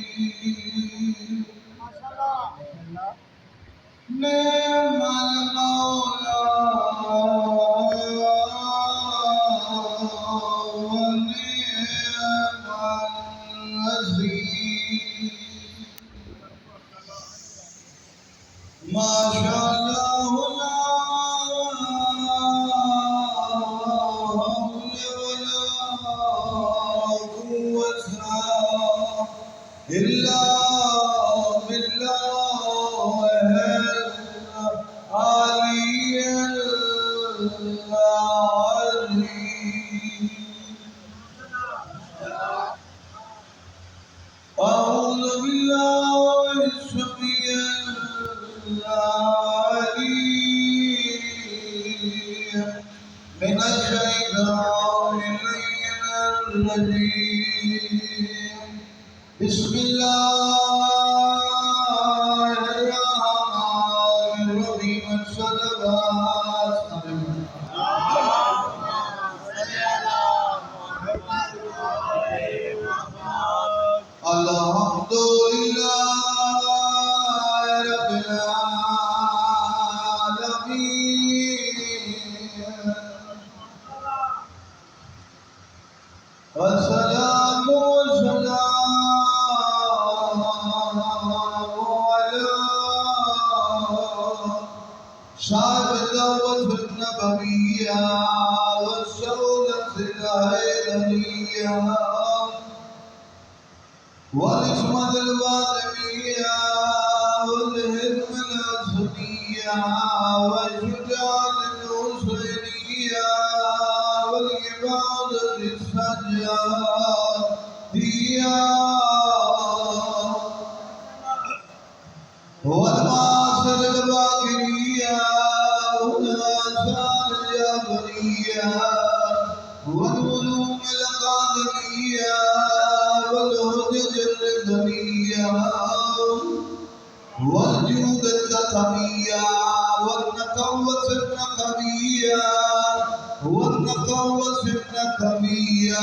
الوكيل نعم المولى ونعم النصير ما شاء الله لا حول ولا قوة إلا بالله العلي العظيم أعوذ بالله السميع العليم من الشيطان الرجيم بسم الله الرحمن الرحيم الصلوات الحمد لله رب العالمين والصلاة والسلام على صاحب الدعوة النبوية والسودة الهيلمية والعصمة الفاطمية والحكمة الحسنية والشجاعة الحسينية والعبادة السجادية والمعاصر الباقرية والآثار الجبرية والعلوم القادرية والهدج الرضوية والجود الزخمية والنقوة النقمية والنقوة النقمية